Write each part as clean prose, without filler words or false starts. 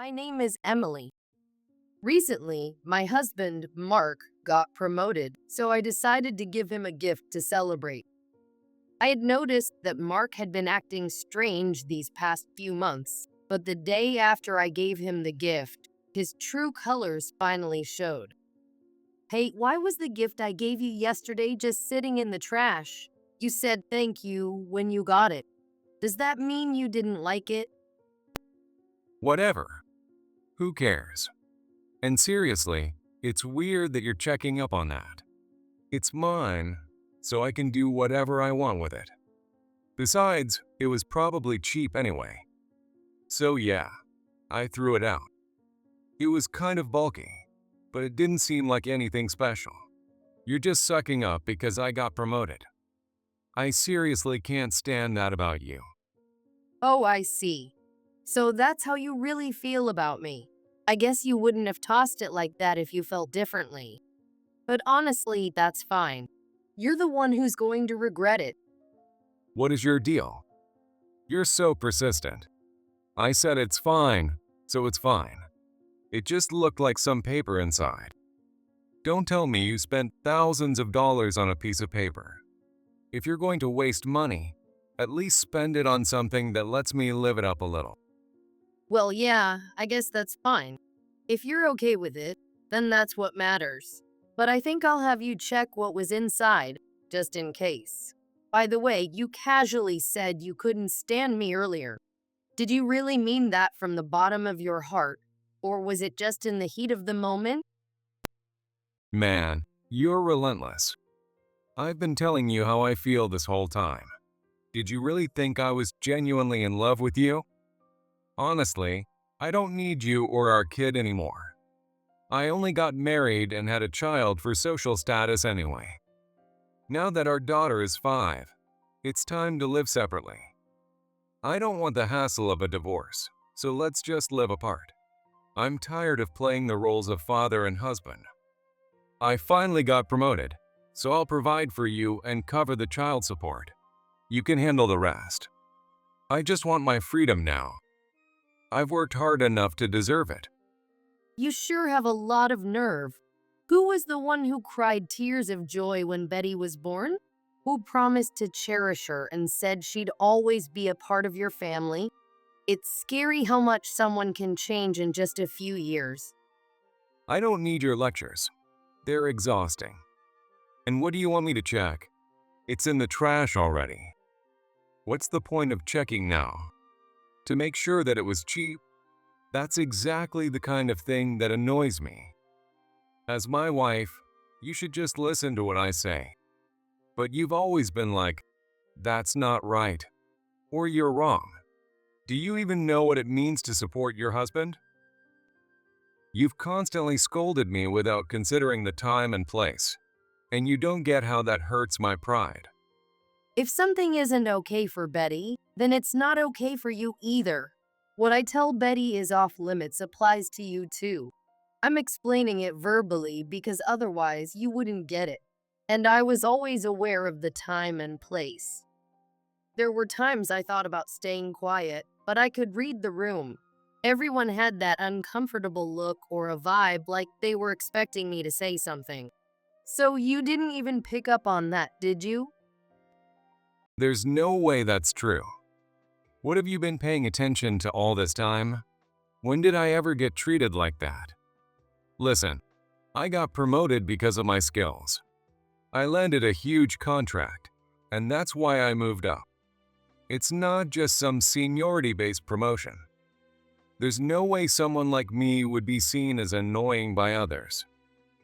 My name is Emily. Recently, my husband, Mark, got promoted, so I decided to give him a gift to celebrate. I had noticed that Mark had been acting strange these past few months, but the day after I gave him the gift, his true colors finally showed. Hey, why was the gift I gave you yesterday just sitting in the trash? You said thank you when you got it. Does that mean you didn't like it? Whatever. Who cares? And seriously, it's weird that you're checking up on that. It's mine, so I can do whatever I want with it. Besides, it was probably cheap anyway. So yeah, I threw it out. It was kind of bulky, but it didn't seem like anything special. You're just sucking up because I got promoted. I seriously can't stand that about you. Oh, I see. So that's how you really feel about me. I guess you wouldn't have tossed it like that if you felt differently. But honestly, that's fine. You're the one who's going to regret it. What is your deal? You're so persistent. I said it's fine, so it's fine. It just looked like some paper inside. Don't tell me you spent thousands of dollars on a piece of paper. If you're going to waste money, at least spend it on something that lets me live it up a little. Well, yeah, I guess that's fine. If you're okay with it, then that's what matters. But I think I'll have you check what was inside, just in case. By the way, you casually said you couldn't stand me earlier. Did you really mean that from the bottom of your heart? Or was it just in the heat of the moment? Man, you're relentless. I've been telling you how I feel this whole time. Did you really think I was genuinely in love with you? Honestly, I don't need you or our kid anymore. I only got married and had a child for social status anyway. Now that our daughter is 5, it's time to live separately. I don't want the hassle of a divorce, so let's just live apart. I'm tired of playing the roles of father and husband. I finally got promoted, so I'll provide for you and cover the child support. You can handle the rest. I just want my freedom now. I've worked hard enough to deserve it. You sure have a lot of nerve. Who was the one who cried tears of joy when Betty was born? Who promised to cherish her and said she'd always be a part of your family? It's scary how much someone can change in just a few years. I don't need your lectures. They're exhausting. And what do you want me to check? It's in the trash already. What's the point of checking now? To make sure that it was cheap? That's exactly the kind of thing that annoys me. As my wife, you should just listen to what I say. But you've always been like, that's not right, or you're wrong. Do you even know what it means to support your husband? You've constantly scolded me without considering the time and place, and you don't get how that hurts my pride. If something isn't okay for Betty, then it's not okay for you either. What I tell Betty is off limits applies to you too. I'm explaining it verbally because otherwise you wouldn't get it. And I was always aware of the time and place. There were times I thought about staying quiet, but I could read the room. Everyone had that uncomfortable look or a vibe like they were expecting me to say something. So you didn't even pick up on that, did you? There's no way that's true. What have you been paying attention to all this time? When did I ever get treated like that? Listen, I got promoted because of my skills. I landed a huge contract, and that's why I moved up. It's not just some seniority-based promotion. There's no way someone like me would be seen as annoying by others.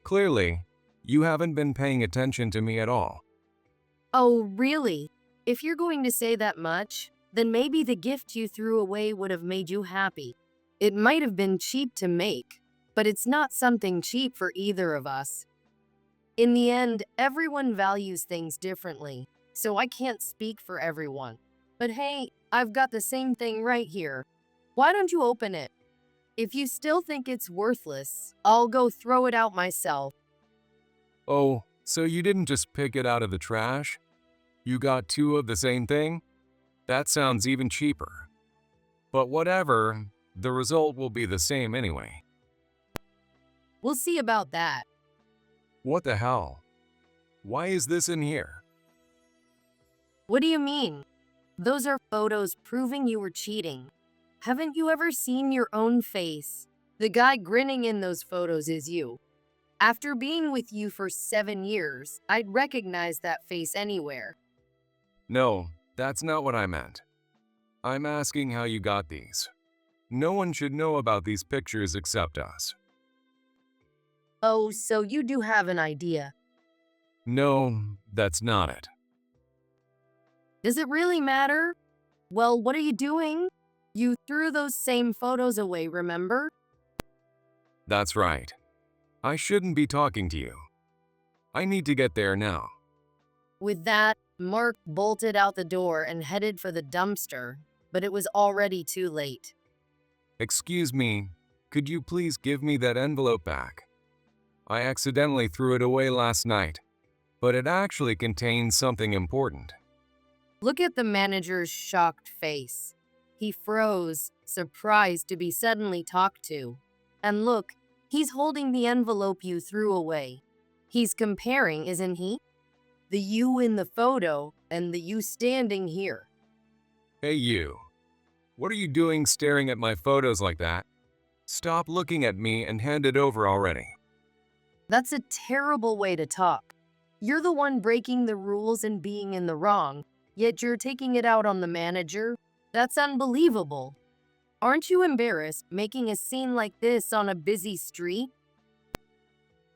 Clearly, you haven't been paying attention to me at all. Oh, really? If you're going to say that much, then maybe the gift you threw away would have made you happy. It might have been cheap to make, but it's not something cheap for either of us. In the end, everyone values things differently, so I can't speak for everyone. But hey, I've got the same thing right here. Why don't you open it? If you still think it's worthless, I'll go throw it out myself. Oh, so you didn't just pick it out of the trash? You got two of the same thing? That sounds even cheaper. But whatever, The result will be the same anyway. We'll see about that. What the hell? Why is this in here? What do you mean? Those are photos proving you were cheating. Haven't you ever seen your own face? The guy grinning in those photos is you. After being with you for 7 years, I'd recognize that face anywhere. No, that's not what I meant. I'm asking how you got these. No one should know about these pictures except us. Oh, so you do have an idea. No, that's not it. Does it really matter? Well, what are you doing? You threw those same photos away, remember? That's right. I shouldn't be talking to you. I need to get there now. With that, Mark bolted out the door and headed for the dumpster, but it was already too late. Excuse me, could you please give me that envelope back? I accidentally threw it away last night, but it actually contains something important. Look at the manager's shocked face. He froze, surprised to be suddenly talked to. And look, he's holding the envelope you threw away. He's comparing, isn't he? The you in the photo and the you standing here. Hey you, what are you doing staring at my photos like that? Stop looking at me and hand it over already. That's a terrible way to talk. You're the one breaking the rules and being in the wrong, yet you're taking it out on the manager? That's unbelievable. Aren't you embarrassed making a scene like this on a busy street?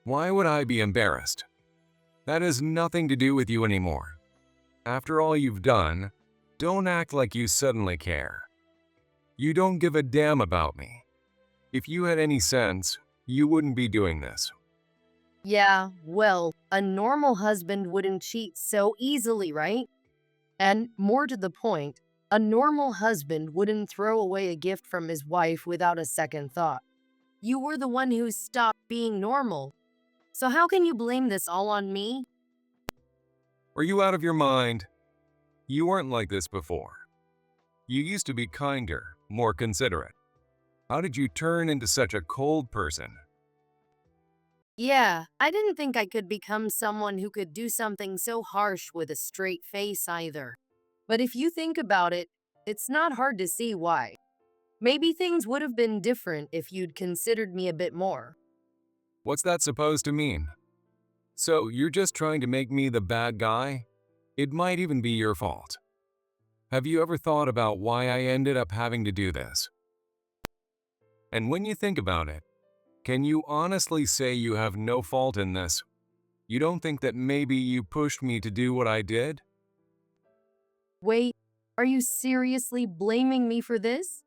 Why would I be embarrassed? That has nothing to do with you anymore. After all you've done, don't act like you suddenly care. You don't give a damn about me. If you had any sense, you wouldn't be doing this. Yeah, well, a normal husband wouldn't cheat so easily, right? And more to the point, a normal husband wouldn't throw away a gift from his wife without a second thought. You were the one who stopped being normal. So how can you blame this all on me? Are you out of your mind? You weren't like this before. You used to be kinder, more considerate. How did you turn into such a cold person? Yeah, I didn't think I could become someone who could do something so harsh with a straight face either. But if you think about it, it's not hard to see why. Maybe things would have been different if you'd considered me a bit more. What's that supposed to mean? So you're just trying to make me the bad guy? It might even be your fault. Have you ever thought about why I ended up having to do this? And when you think about it, can you honestly say you have no fault in this? You don't think that maybe you pushed me to do what I did? Wait, are you seriously blaming me for this?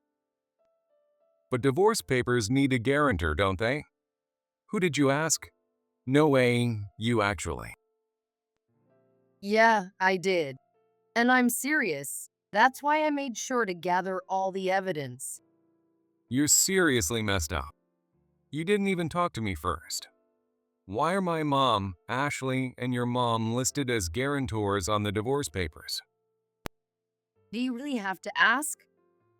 But divorce papers need a guarantor, don't they? Who did you ask? No way, you actually. Yeah, I did. And I'm serious. That's why I made sure to gather all the evidence. You're seriously messed up. You didn't even talk to me first. Why are my mom, Ashley, and your mom listed as guarantors on the divorce papers? Do you really have to ask?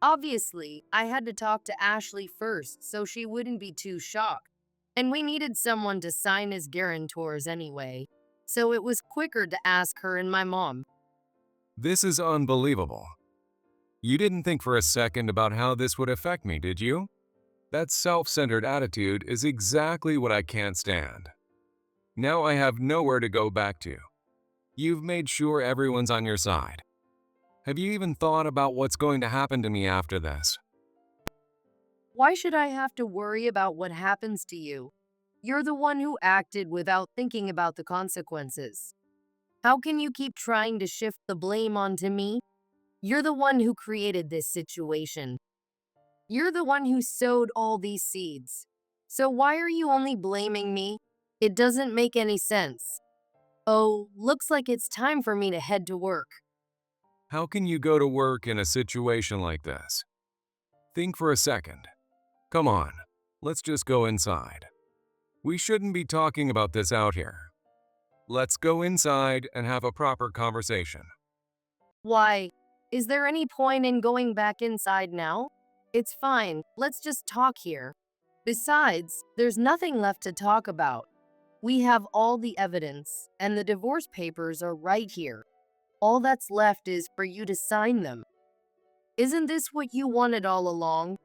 Obviously, I had to talk to Ashley first so she wouldn't be too shocked. And we needed someone to sign as guarantors anyway, so it was quicker to ask her and my mom. This is unbelievable. You didn't think for a second about how this would affect me, did you? That self-centered attitude is exactly what I can't stand. Now I have nowhere to go back to. You've made sure everyone's on your side. Have you even thought about what's going to happen to me after this? Why should I have to worry about what happens to you? You're the one who acted without thinking about the consequences. How can you keep trying to shift the blame onto me? You're the one who created this situation. You're the one who sowed all these seeds. So why are you only blaming me? It doesn't make any sense. Oh, looks like it's time for me to head to work. How can you go to work in a situation like this? Think for a second. Come on, let's just go inside. We shouldn't be talking about this out here. Let's go inside and have a proper conversation. Why? Is there any point in going back inside now? It's fine, let's just talk here. Besides, there's nothing left to talk about. We have all the evidence, and the divorce papers are right here. All that's left is for you to sign them. Isn't this what you wanted all along?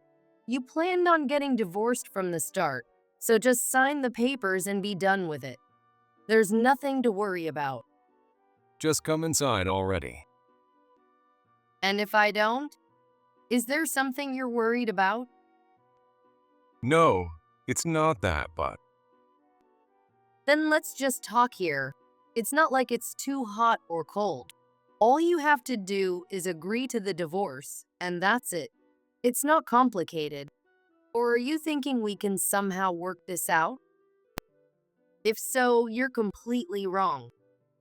You planned on getting divorced from the start, so just sign the papers and be done with it. There's nothing to worry about. Just come inside already. And if I don't? Is there something you're worried about? No, it's not that, but Then let's just talk here. It's not like it's too hot or cold. All you have to do is agree to the divorce, and that's it. It's not complicated. Or are you thinking we can somehow work this out? If so, you're completely wrong.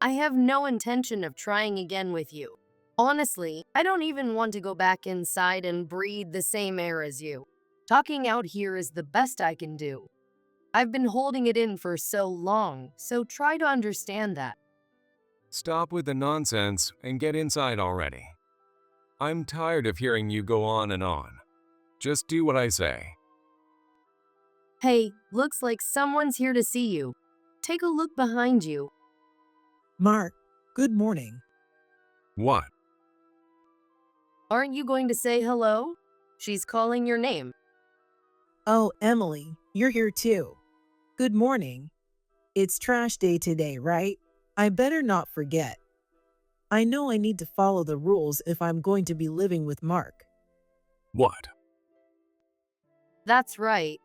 I have no intention of trying again with you. Honestly, I don't even want to go back inside and breathe the same air as you. Talking out here is the best I can do. I've been holding it in for so long, so try to understand that. stop with the nonsense and get inside already. I'm tired of hearing you go on and on. Just do what I say. Hey, looks like someone's here to see you. Take a look behind you. Mark, good morning. What? Aren't you going to say hello? She's calling your name. Oh, Emily, you're here too. Good morning. It's trash day today, right? I better not forget. I know I need to follow the rules if I'm going to be living with Mark. What? That's right.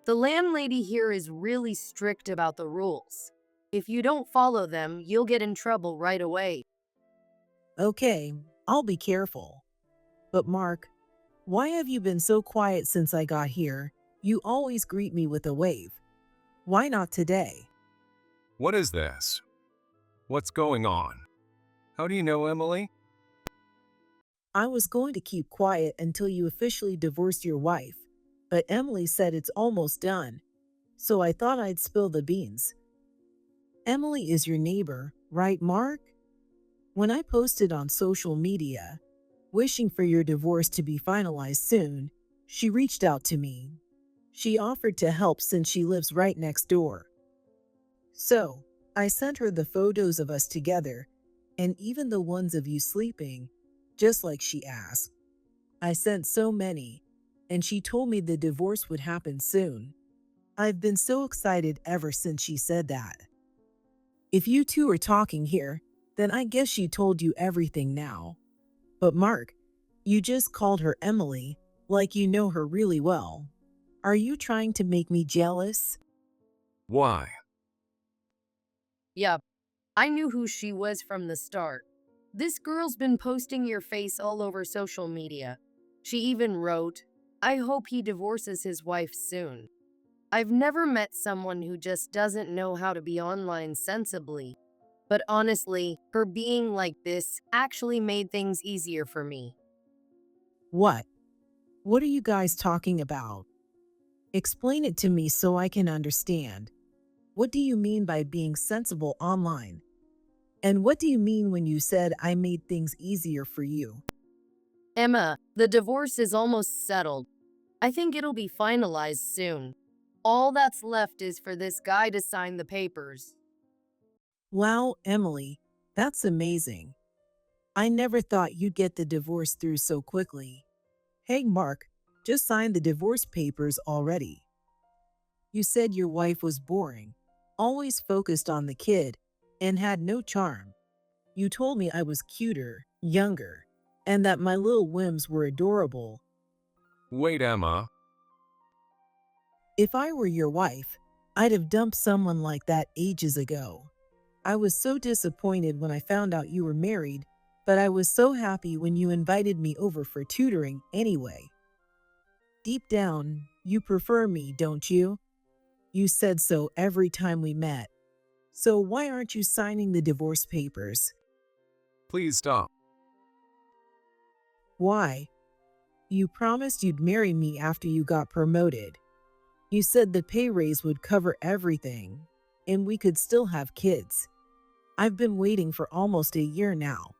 The landlady here is really strict about the rules. If you don't follow them, you'll get in trouble right away. Okay, I'll be careful. But Mark, why have you been so quiet since I got here? You always greet me with a wave. Why not today? What is this? What's going on? How do you know Emily? I was going to keep quiet until you officially divorced your wife, but Emily said it's almost done, so I thought I'd spill the beans. Emily is your neighbor, right, Mark? When I posted on social media, wishing for your divorce to be finalized soon, she reached out to me. She offered to help since she lives right next door. So, I sent her the photos of us together, and even the ones of you sleeping, just like she asked. I sent so many, and she told me the divorce would happen soon. I've been so excited ever since she said that. If you two are talking here, then I guess she told you everything now. But Mark, you just called her Emily, like you know her really well. Are you trying to make me jealous? Why? Yup, I knew who she was from the start. This girl's been posting your face all over social media. She even wrote, I hope he divorces his wife soon. I've never met someone who just doesn't know how to be online sensibly. But honestly, her being like this actually made things easier for me. What? What are you guys talking about? Explain it to me so I can understand. What do you mean by being sensible online? And what do you mean when you said I made things easier for you? Emma, the divorce is almost settled. I think it'll be finalized soon. All that's left is for this guy to sign the papers. Wow, Emily, that's amazing. I never thought you'd get the divorce through so quickly. Hey, Mark, just signed the divorce papers already. You said your wife was boring, always focused on the kid, and had no charm. You told me I was cuter, younger, and that my little whims were adorable. Wait, Emma. If I were your wife, I'd have dumped someone like that ages ago. I was so disappointed when I found out you were married, but I was so happy when you invited me over for tutoring anyway. Deep down, you prefer me, don't you? You said so every time we met. So why aren't you signing the divorce papers? Please stop. Why? You promised you'd marry me after you got promoted. You said the pay raise would cover everything, and we could still have kids. I've been waiting for almost a year now.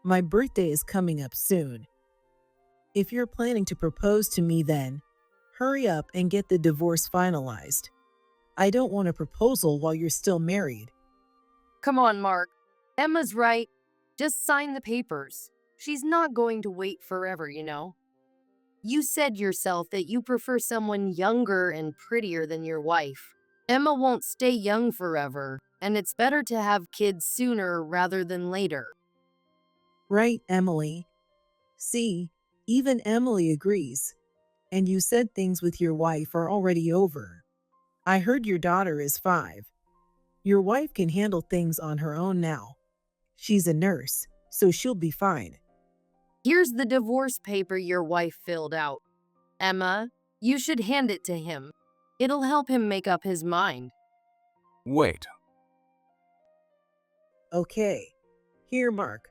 My birthday is coming up soon. If you're planning to propose to me, then hurry up and get the divorce finalized. I don't want a proposal while you're still married. Come on, Mark. Emma's right. Just sign the papers. She's not going to wait forever, you know. You said yourself that you prefer someone younger and prettier than your wife. Emma won't stay young forever, and it's better to have kids sooner rather than later. Right, Emily? See, even Emily agrees. And you said things with your wife are already over. I heard your daughter is 5. Your wife can handle things on her own now. She's a nurse, so she'll be fine. Here's the divorce paper your wife filled out. Emma, you should hand it to him. It'll help him make up his mind. Wait, Okay. Here, Mark.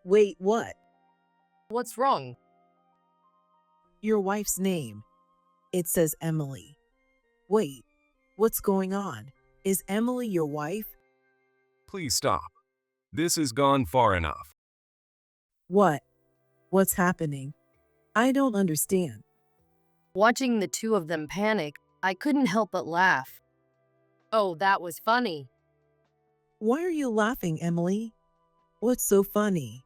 Wait, what? What's wrong? Your wife's name. It says Emily. Wait, what's going on? Is Emily your wife? please stop. This has gone far enough. What? What's happening? I don't understand. Watching the two of them panic, I couldn't help but laugh. Oh, that was funny. Why are you laughing, Emily? What's so funny?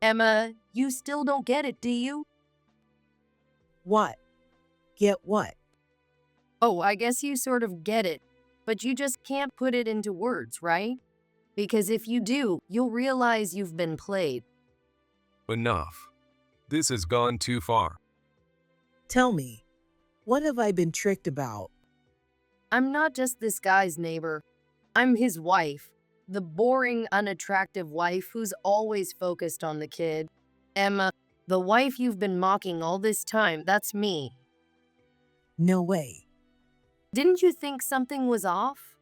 Emma, you still don't get it, do you? What? Get what? Oh, I guess you sort of get it, but you just can't put it into words, right? Because if you do, you'll realize you've been played. Enough. This has gone too far. Tell me, what have I been tricked about? I'm not just this guy's neighbor. I'm his wife. The boring, unattractive wife who's always focused on the kid. Emma, the wife you've been mocking all this time, that's me. No way. Didn't you think something was off?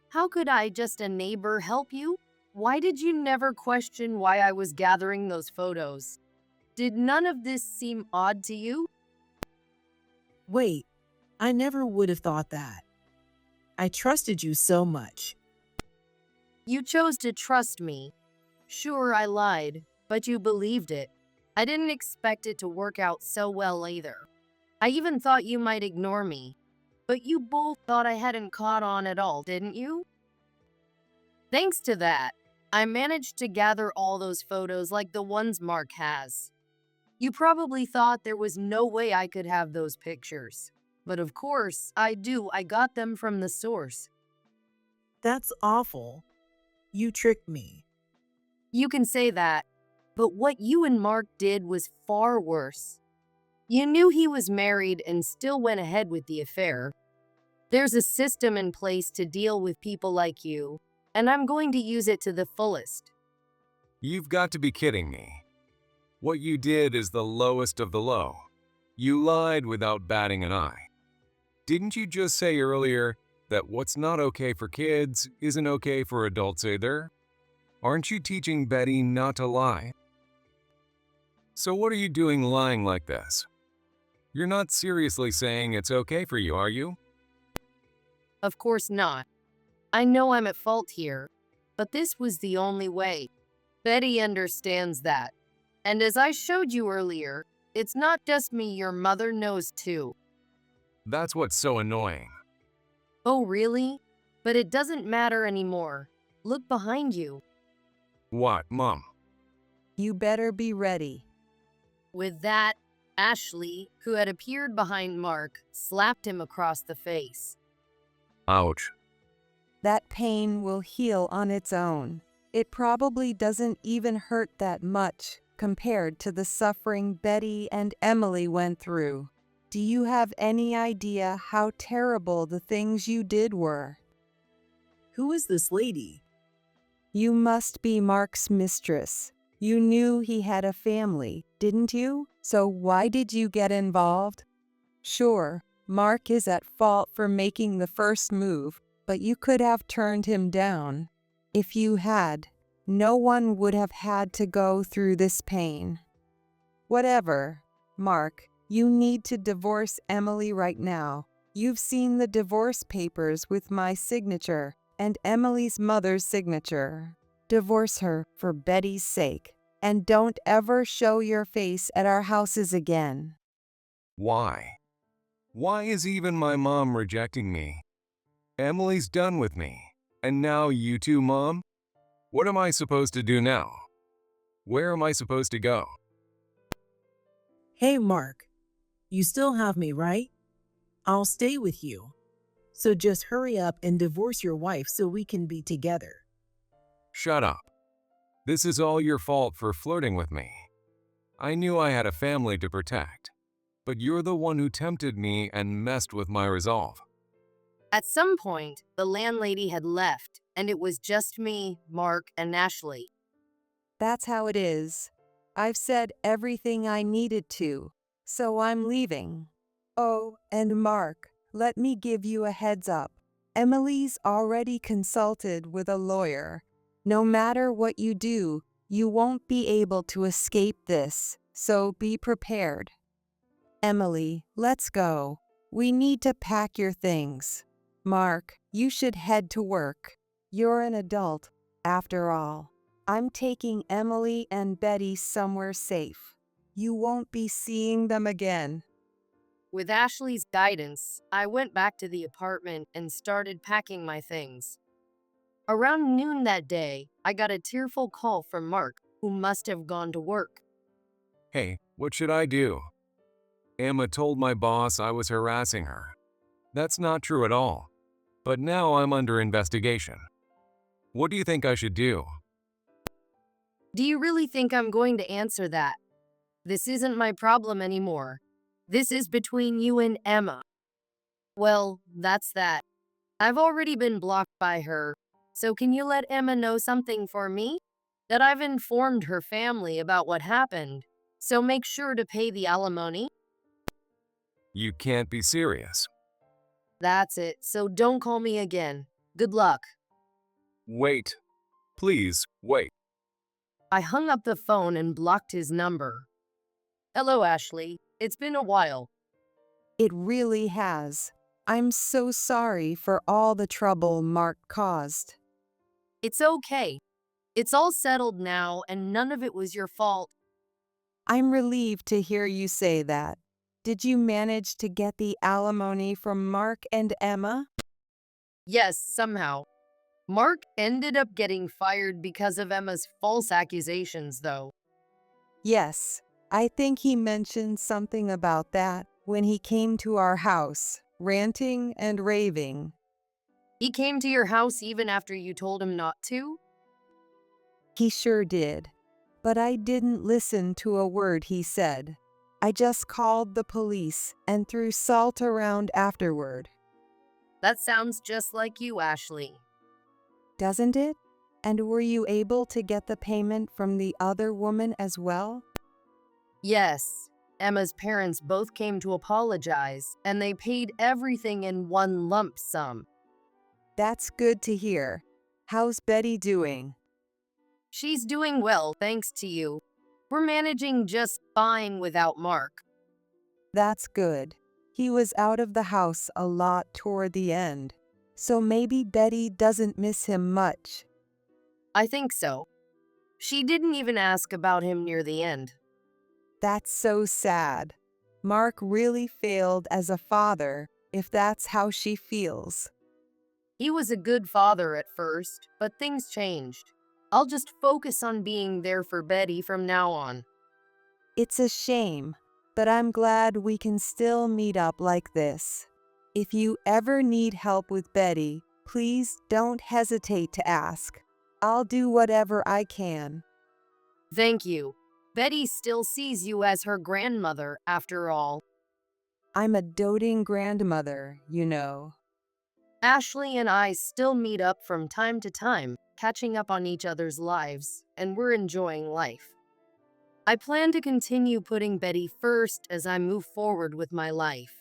How could I, just a neighbor, help you? Why did you never question why I was gathering those photos? Did none of this seem odd to you? Wait, I never would have thought that. I trusted you so much. You chose to trust me. Sure, I lied, but you believed it. I didn't expect it to work out so well either. I even thought you might ignore me. But you both thought I hadn't caught on at all, didn't you? Thanks to that, I managed to gather all those photos like the ones Mark has. You probably thought there was no way I could have those pictures. But of course, I do. I got them from the source. That's awful. You tricked me. You can say that, but what you and Mark did was far worse. You knew he was married and still went ahead with the affair. There's a system in place to deal with people like you, and I'm going to use it to the fullest. You've got to be kidding me. What you did is the lowest of the low. You lied without batting an eye. Didn't you just say earlier that what's not okay for kids isn't okay for adults either? Aren't you teaching Betty not to lie? So what are you doing lying like this? You're not seriously saying it's okay for you, are you? Of course not. I know I'm at fault here, but this was the only way. Betty understands that. And as I showed you earlier, it's not just me, your mother knows too. That's what's so annoying. Oh, really? But it doesn't matter anymore. Look behind you. What, Mom? You better be ready. With that, Ashley, who had appeared behind Mark, slapped him across the face. Ouch. That pain will heal on its own. It probably doesn't even hurt that much compared to the suffering Betty and Emily went through. Do you have any idea how terrible the things you did were? Who is this lady? You must be Mark's mistress. You knew he had a family, didn't you? So why did you get involved? Sure, Mark is at fault for making the first move, but you could have turned him down. If you had, no one would have had to go through this pain. Whatever, Mark, you need to divorce Emily right now. You've seen the divorce papers with my signature and Emily's mother's signature. Divorce her for Betty's sake. And don't ever show your face at our houses again. Why? Why is even my mom rejecting me? Emily's done with me. And now you too, Mom? What am I supposed to do now? Where am I supposed to go? Hey, Mark, you still have me, right? I'll stay with you. So just hurry up and divorce your wife so we can be together. Shut up. This is all your fault for flirting with me. I knew I had a family to protect, but you're the one who tempted me and messed with my resolve. At some point, the landlady had left, and it was just me, Mark, and Ashley. That's how it is. I've said everything I needed to, so I'm leaving. Oh, and Mark, let me give you a heads up. Emily's already consulted with a lawyer. No matter what you do, you won't be able to escape this, so be prepared. Emily, let's go. We need to pack your things. Mark, you should head to work. You're an adult, after all. I'm taking Emily and Betty somewhere safe. You won't be seeing them again. With Ashley's guidance, I went back to the apartment and started packing my things. Around noon that day, I got a tearful call from Mark, who must have gone to work. Hey, what should I do? Emma told my boss I was harassing her. That's not true at all. But now I'm under investigation. What do you think I should do? Do you really think I'm going to answer that? This isn't my problem anymore. This is between you and Emma. Well, that's that. I've already been blocked by her, so can you let Emma know something for me? That I've informed her family about what happened, so make sure to pay the alimony? You can't be serious. That's it, so don't call me again. Good luck. Wait. Please, wait. I hung up the phone and blocked his number. Hello, Ashley. It's been a while. It really has. I'm so sorry for all the trouble Mark caused. It's okay. It's all settled now, and none of it was your fault. I'm relieved to hear you say that. Did you manage to get the alimony from Mark and Emma? Yes, somehow. Mark ended up getting fired because of Emma's false accusations, though. Yes, I think he mentioned something about that when he came to our house, ranting and raving. He came to your house even after you told him not to? He sure did. But I didn't listen to a word he said. I just called the police and threw salt around afterward. That sounds just like you, Ashley. Doesn't it? And were you able to get the payment from the other woman as well? Yes, Emma's parents both came to apologize, and they paid everything in one lump sum. That's good to hear. How's Betty doing? She's doing well, thanks to you. We're managing just fine without Mark. That's good. He was out of the house a lot toward the end, so maybe Betty doesn't miss him much. I think so. She didn't even ask about him near the end. That's so sad. Mark really failed as a father, if that's how she feels. He was a good father at first, but things changed. I'll just focus on being there for Betty from now on. It's a shame, but I'm glad we can still meet up like this. If you ever need help with Betty, please don't hesitate to ask. I'll do whatever I can. Thank you. Betty still sees you as her grandmother, after all. I'm a doting grandmother, you know. Ashley and I still meet up from time to time, catching up on each other's lives, and we're enjoying life. I plan to continue putting Betty first as I move forward with my life.